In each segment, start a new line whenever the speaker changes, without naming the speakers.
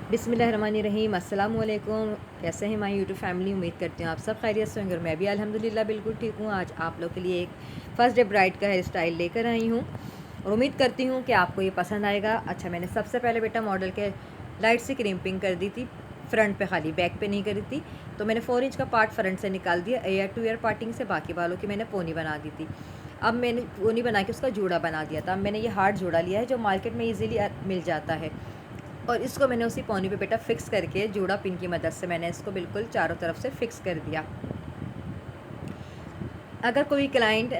बिस्मिल्लाहिर्रहमानिर्रहीम। अस्सलाम वालेकुम। कैसे हैं हमारी यूट्यूब फैमिली? उम्मीद करती हूँ आप सब खैरियत से होंगे और मैं भी अल्हम्दुलिल्लाह बिल्कुल ठीक हूँ। आज आप लोग के लिए एक फ़र्स्ट डे ब्राइड का हेयर स्टाइल लेकर आई हूँ और उम्मीद करती हूँ कि आपको ये पसंद आएगा। अच्छा, मैंने सबसे पहले बेटा मॉडल के लाइट सी क्रिम्पिंग कर दी थी, फ्रंट पे खाली, बैक पे नहीं करी थी। तो मैंने 4 इंच का पार्ट फ्रंट से निकाल दिया एयर टू एयर पार्टिंग से, बाकी बालों की मैंने पोनी बना दी थी। अब मैंने पोनी बना के उसका जूड़ा बना दिया था। अब मैंने ये हार्ड जूड़ा लिया है जो मार्केट में ईज़िली मिल जाता है और इसको मैंने उसी पौनी पे बेटा फिक्स करके जूड़ा पिन की मदद से मैंने इसको बिल्कुल चारों तरफ से फिक्स कर दिया। अगर कोई क्लाइंट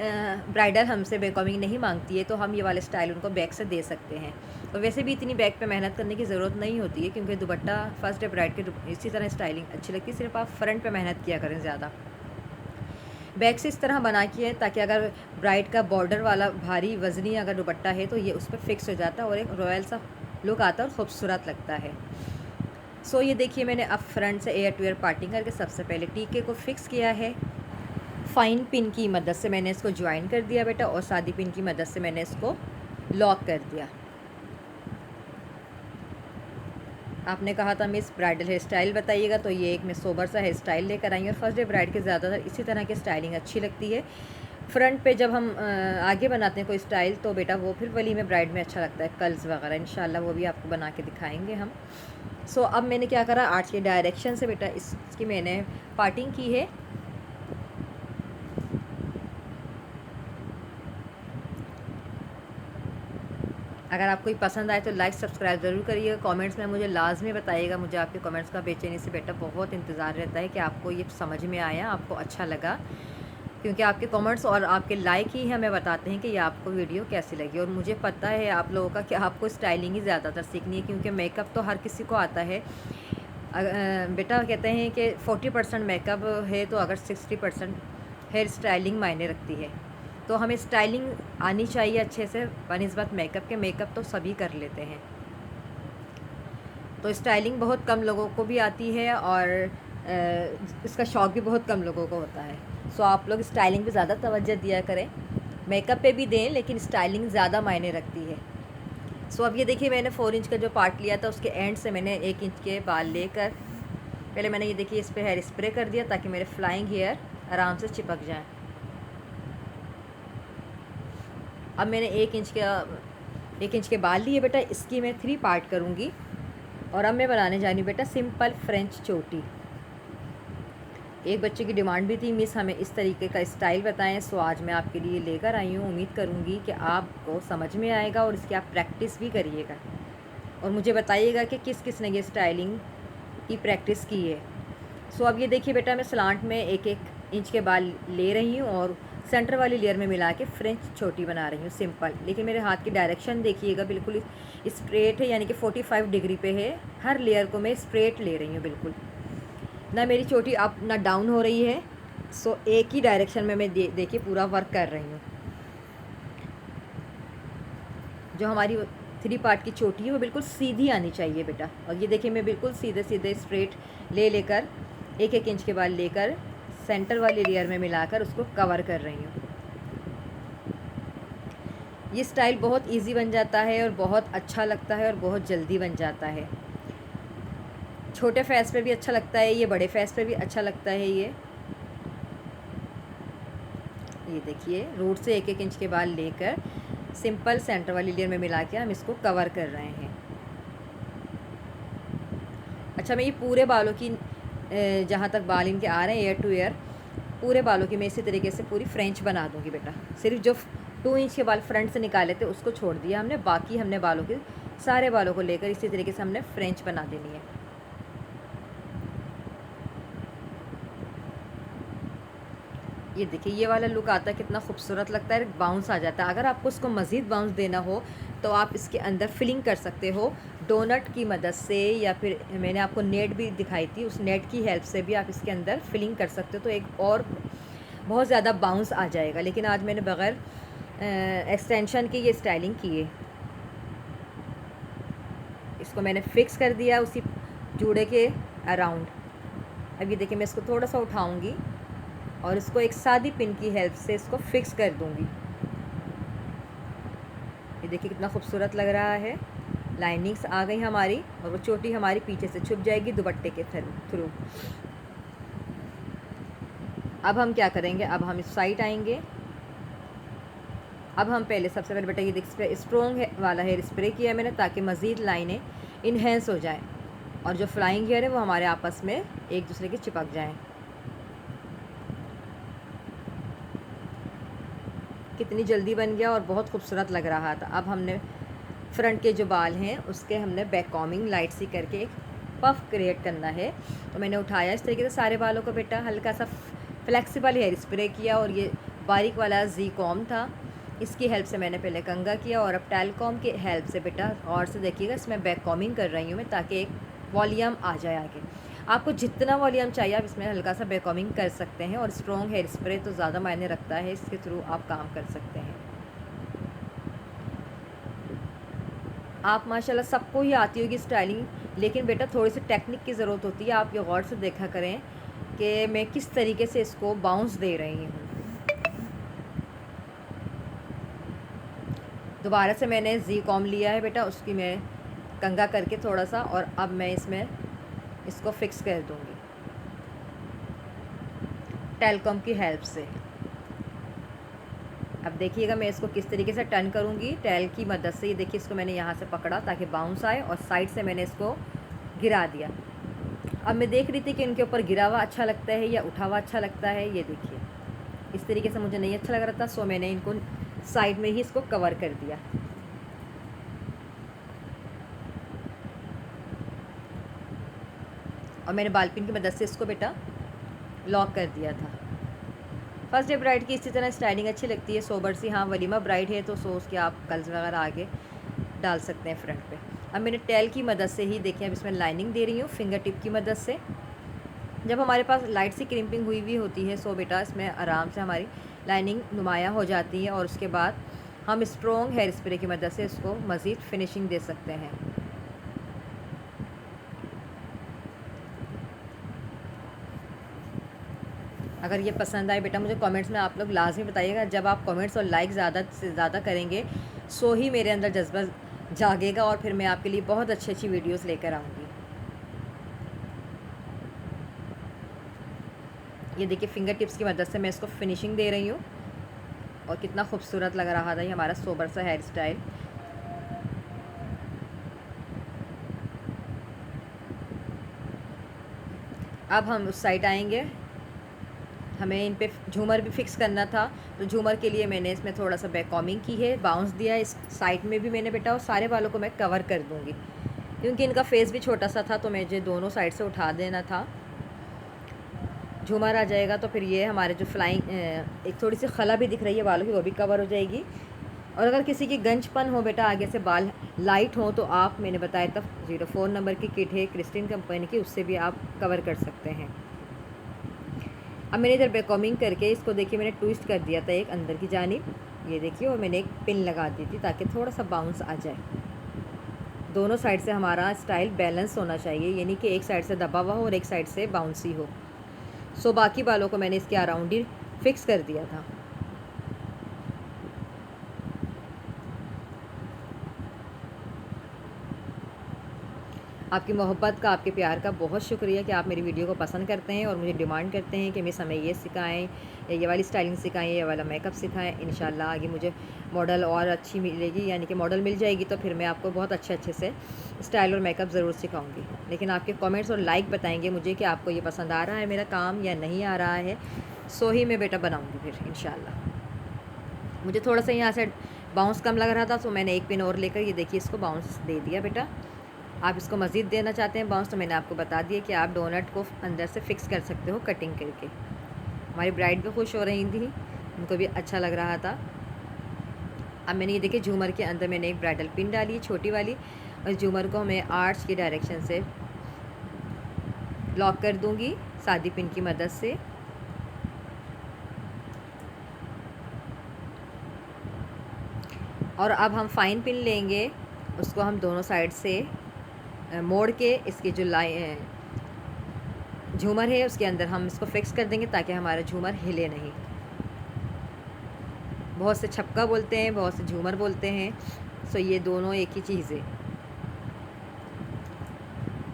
ब्राइडल हमसे बैककॉमिंग नहीं मांगती है तो हम ये वाले स्टाइल उनको बैक से दे सकते हैं। और वैसे भी इतनी बैक पे मेहनत करने की ज़रूरत नहीं होती है क्योंकि दुपट्टा फर्स्ट डे ब्राइड के इसी तरह स्टाइलिंग अच्छी लगती है, सिर्फ आप फ्रंट पे मेहनत किया करें ज़्यादा। बैक से इस तरह बना के ताकि अगर ब्राइड का बॉर्डर वाला भारी वज़नी अगर दुपट्टा है तो ये उस पर फिक्स हो जाता है और एक रॉयल सा लुक आता है और ख़ूबसूरत लगता है। सो ये देखिए मैंने अब फ्रंट से एयर टू एयर पार्टिंग करके सबसे पहले टीके को फिक्स किया है। फ़ाइन पिन की मदद से मैंने इसको ज्वाइन कर दिया बेटा और सादी पिन की मदद से मैंने इसको लॉक कर दिया। आपने कहा था मिस ब्राइडल हेयर स्टाइल बताइएगा, तो ये एक मैं सोबर सा हेयर स्टाइल लेकर आई हूँ और फर्स्ट डे ब्राइड के ज़्यादातर इसी तरह की स्टाइलिंग अच्छी लगती है। फ्रंट पे जब हम आगे बनाते हैं कोई स्टाइल तो बेटा वो फिर वली में ब्राइड में अच्छा लगता है, कर्ल्स वगैरह इंशाल्लाह वो भी आपको बना के दिखाएंगे हम। सो अब मैंने क्या करा, आर्च के डायरेक्शन से बेटा इसकी मैंने पार्टिंग की है। अगर आपको ये पसंद आए तो लाइक सब्सक्राइब ज़रूर करिएगा। कमेंट्स में मुझे लाजमी बताइएगा, मुझे आपके कमेंट्स का बेचैनी से बेटा बहुत इंतज़ार रहता है कि आपको ये समझ में आया, आपको अच्छा लगा, क्योंकि आपके कमेंट्स और आपके लाइक ही हमें बताते हैं कि ये आपको वीडियो कैसी लगी। और मुझे पता है आप लोगों का कि आपको स्टाइलिंग ही ज़्यादातर सीखनी है क्योंकि मेकअप तो हर किसी को आता है। बेटा कहते हैं कि 40% मेकअप है तो अगर 60% हेयर स्टाइलिंग मायने रखती है। तो हमें स्टाइलिंग आनी चाहिए अच्छे से बनिस्बत मेकअप के। मेकअप तो सभी कर लेते हैं, तो स्टाइलिंग बहुत कम लोगों को भी आती है और इसका शौक़ भी बहुत कम लोगों को होता है। सो आप लोग स्टाइलिंग पे ज़्यादा तवज्जो दिया करें, मेकअप पे भी दें लेकिन स्टाइलिंग ज़्यादा मायने रखती है। सो अब ये देखिए मैंने 4 इंच का जो पार्ट लिया था उसके एंड से मैंने 1 इंच के बाल लेकर पहले मैंने ये देखिए इस पर हेयर स्प्रे कर दिया ताकि मेरे फ्लाइंग हेयर आराम से चिपक जाएं। अब मैंने 1 इंच के बाल लिए बेटा, इसकी मैं 3 पार्ट करूँगी और अब मैं बनाने जा रही हूँ बेटा सिंपल फ्रेंच चोटी। एक बच्चे की डिमांड भी थी मिस हमें इस तरीके का स्टाइल बताएं, सो आज मैं आपके लिए लेकर आई हूँ। उम्मीद करूँगी कि आपको समझ में आएगा और इसकी आप प्रैक्टिस भी करिएगा और मुझे बताइएगा कि किस किस ने ये स्टाइलिंग की प्रैक्टिस की है। सो अब ये देखिए बेटा मैं स्लांट में 1-1 इंच के बाल ले रही हूँ और सेंटर वाली लेयर में मिला के फ्रेंच छोटी बना रही हूँ सिंपल। लेकिन मेरे हाथ की डायरेक्शन देखिएगा बिल्कुल स्ट्रेट है, यानी कि 45 डिग्री पे है। हर लेयर को मैं स्ट्रेट ले रही हूँ बिल्कुल, ना मेरी चोटी अप ना डाउन हो रही है। सो एक ही डायरेक्शन में मैं देखिए पूरा वर्क कर रही हूँ। जो हमारी 3 पार्ट की चोटी है वो बिल्कुल सीधी आनी चाहिए बेटा। और ये देखिए मैं बिल्कुल सीधे सीधे स्ट्रेट लेकर 1-1 इंच के बाल लेकर सेंटर वाली लेयर में मिलाकर उसको कवर कर रही हूँ। ये स्टाइल बहुत इजी बन जाता है और बहुत अच्छा लगता है और बहुत जल्दी बन जाता है। छोटे फेस पे भी अच्छा लगता है ये, बड़े फेस पे भी अच्छा लगता है ये। देखिए रूट से 1-1 इंच के बाल लेकर सिंपल सेंटर वाली लेयर में मिला के हम इसको कवर कर रहे हैं। अच्छा, मैं ये पूरे बालों की जहाँ तक बाल इनके आ रहे हैं एयर टू एयर, पूरे बालों की मैं इसी तरीके से पूरी फ्रेंच बना दूँगी बेटा। सिर्फ जो 2 इंच के बाल फ्रंट से निकाले थे उसको छोड़ दिया हमने, बाकी हमने बालों के सारे बालों को लेकर इसी तरीके से हमने फ्रेंच बना देनी है। ये देखिए ये वाला लुक आता है, कितना खूबसूरत लगता है, बाउंस आ जाता है। अगर आपको उसको मज़ीद बाउंस देना हो तो आप इसके अंदर फिलिंग कर सकते हो डोनट की मदद से, या फिर मैंने आपको नेट भी दिखाई थी, उस नेट की हेल्प से भी आप इसके अंदर फिलिंग कर सकते हो तो एक और बहुत ज़्यादा बाउंस आ जाएगा। लेकिन आज मैंने बग़ैर एक्सटेंशन की ये स्टाइलिंग की है। इसको मैंने फिक्स कर दिया उसी जूड़े के अराउंड। अब ये देखिए मैं इसको थोड़ा सा उठाऊँगी और इसको एक सादी पिन की हेल्प से इसको फिक्स कर दूँगी। ये देखिए कितना खूबसूरत लग रहा है। लाइनिंग्स आ गई हमारी और वो चोटी हमारी पीछे से छुप जाएगी दुपट्टे के थ्रू। अब हम क्या करेंगे, अब हम इस साइड आएंगे। अब हम पहले सबसे पहले बेटा ये देख स्ट्रॉन्ग वाला हेयर स्प्रे किया है मैंने, ताकि मज़ीद लाइनें इन्हेंस हो जाएं और जो फ्लाइंग हेयर है वो हमारे आपस में एक दूसरे के चिपक जाएं। कितनी जल्दी बन गया और बहुत खूबसूरत लग रहा था। अब हमने फ्रंट के जो बाल हैं उसके हमने बैक कॉमिंग लाइट सी करके एक पफ क्रिएट करना है। तो मैंने उठाया इस तरीके से सारे बालों को बेटा, हल्का सा फ्लेक्सिबल हेयर स्प्रे किया और ये बारीक वाला जी कॉम था, इसकी हेल्प से मैंने पहले कंघा किया और अब टेलकॉम की हेल्प से बेटा और से देखिएगा इसमें बैक कॉमिंग कर रही हूँ मैं, ताकि एक वॉल्यूम आ जाए आगे। आपको जितना वॉल्यूम चाहिए आप इसमें हल्का सा बैक कॉमिंग कर सकते हैं और स्ट्रॉन्ग हेयर स्प्रे तो ज़्यादा मायने रखता है, इसके थ्रू आप काम कर सकते हैं। आप माशाल्लाह सबको ही आती होगी स्टाइलिंग, लेकिन बेटा थोड़ी सी टेक्निक की ज़रूरत होती है। आप ये गौर से देखा करें कि मैं किस तरीके से इसको बाउंस दे रही हूँ। दोबारा से मैंने जी कॉम लिया है बेटा, उसकी मैं कंघा करके थोड़ा सा, और अब मैं इसमें इसको फिक्स कर दूँगी टेलकॉम की हेल्प से। अब देखिएगा मैं इसको किस तरीके से टर्न करूँगी टेल की मदद से। ये देखिए इसको मैंने यहाँ से पकड़ा ताकि बाउंस आए और साइड से मैंने इसको गिरा दिया। अब मैं देख रही थी कि इनके ऊपर गिरा हुआ अच्छा लगता है या उठा हुआ अच्छा लगता है। ये देखिए इस तरीके से मुझे नहीं अच्छा लग रहा था, सो मैंने इनको साइड में ही इसको कवर कर दिया। और मैंने बाल पिन की मदद से इसको बेटा लॉक कर दिया था। फर्स्ट डे ब्राइड की इसी तरह स्टाइलिंग अच्छी लगती है, सोबर सी। हाँ वलीमा ब्राइड है तो सोच के आप कल्स वगैरह आगे डाल सकते हैं फ्रंट पे। अब मैंने टेल की मदद से ही देखिए अब इसमें लाइनिंग दे रही हूँ फिंगर टिप की मदद से। जब हमारे पास लाइट सी क्रिम्पिंग हुई हुई होती है, सो बेटा इसमें आराम से हमारी लाइनिंग नुमाया हो जाती है और उसके बाद हम स्ट्रॉन्ग हेयर स्प्रे की मदद से इसको मज़ीद फिनिशिंग दे सकते हैं। अगर ये पसंद आए बेटा मुझे कमेंट्स में आप लोग लाजमी बताइएगा। जब आप कमेंट्स और लाइक ज़्यादा से ज़्यादा करेंगे सो ही मेरे अंदर जज्बा जागेगा और फिर मैं आपके लिए बहुत अच्छी अच्छी वीडियोस लेकर आऊँगी। ये देखिए फिंगर टिप्स की मदद से मैं इसको फिनिशिंग दे रही हूँ और कितना खूबसूरत लग रहा था ये हमारा सोबर सा हेयर स्टाइल। अब हम उस साइड आएंगे, हमें इन पे झूमर भी फिक्स करना था, तो झूमर के लिए मैंने इसमें थोड़ा सा बैक कॉमिंग की है, बाउंस दिया। इस साइड में भी मैंने बेटा और सारे बालों को मैं कवर कर दूँगी क्योंकि इनका फेस भी छोटा सा था, तो मुझे दोनों साइड से उठा देना था। झूमर आ जाएगा तो फिर ये हमारे जो फ्लाइंग एक थोड़ी सी खला भी दिख रही है बालों की, वो भी कवर हो जाएगी। और अगर किसी की गंजपन हो बेटा आगे से बाल लाइट हो तो आप मैंने बताया था 04 नंबर की किट है क्रिस्टिन कंपनी की, उससे भी आप कवर कर सकते हैं। अब मैंने इधर बैक कॉमिंग करके इसको देखिए मैंने ट्विस्ट कर दिया था एक अंदर की जानिब, ये देखिए, और मैंने एक पिन लगा दी थी ताकि थोड़ा सा बाउंस आ जाए। दोनों साइड से हमारा स्टाइल बैलेंस होना चाहिए, यानी कि एक साइड से दबा हुआ हो और एक साइड से बाउंसी हो। सो बाकी बालों को मैंने इसके अराउंड ही फिक्स कर दिया था। आपकी मोहब्बत का, आपके प्यार का बहुत शुक्रिया कि आप मेरी वीडियो को पसंद करते हैं और मुझे डिमांड करते हैं कि मिस हमें ये सिखाएं या ये वाली स्टाइलिंग सिखाएं, ये वाला मेकअप सिखाएं। इंशाल्लाह आगे मुझे मॉडल और अच्छी मिलेगी, यानी कि मॉडल मिल जाएगी तो फिर मैं आपको बहुत अच्छे से स्टाइल और मेकअप ज़रूर सिखाऊंगी। लेकिन आपके कमेंट्स और लाइक बताएंगे मुझे कि आपको ये पसंद आ रहा है मेरा काम या नहीं आ रहा है, सो ही मैं बेटा बनाऊँगी फिर इंशाल्लाह। मुझे थोड़ा सा यहाँ से बाउंस कम लग रहा था, तो मैंने एक पिन और लेकर ये देखिए इसको बाउंस दे दिया बेटा। आप इसको मज़ीद देना चाहते हैं बाउंस तो मैंने आपको बता दिया कि आप डोनट को अंदर से फिक्स कर सकते हो कटिंग करके। हमारी ब्राइड भी खुश हो रही थी, उनको भी अच्छा लग रहा था। अब मैंने ये देखिए झूमर के अंदर मैंने एक ब्राइडल पिन डाली है छोटी वाली, और झूमर को मैं आर्च की डायरेक्शन से लॉक कर दूँगी सादी पिन की मदद से। और अब हम फाइन पिन लेंगे, उसको हम दोनों साइड से मोड़ के इसकी जो झूमर है उसके अंदर हम इसको फिक्स कर देंगे ताकि हमारा झूमर हिले नहीं। बहुत से छपका बोलते हैं, बहुत से झूमर बोलते हैं, सो ये दोनों एक ही चीज़ है।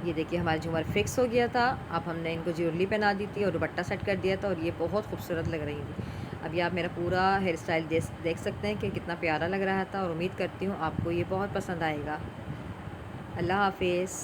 ये देखिए हमारा झूमर फिक्स हो गया था। अब हमने इनको ज्वेलरी पहना दी थी और दुपट्टा सेट कर दिया था और ये बहुत खूबसूरत लग रही थी। अब ये आप मेरा पूरा हेयर स्टाइल देख सकते हैं कि कितना प्यारा लग रहा था और उम्मीद करती हूँ आपको ये बहुत पसंद आएगा। अल्लाह हाफिज़।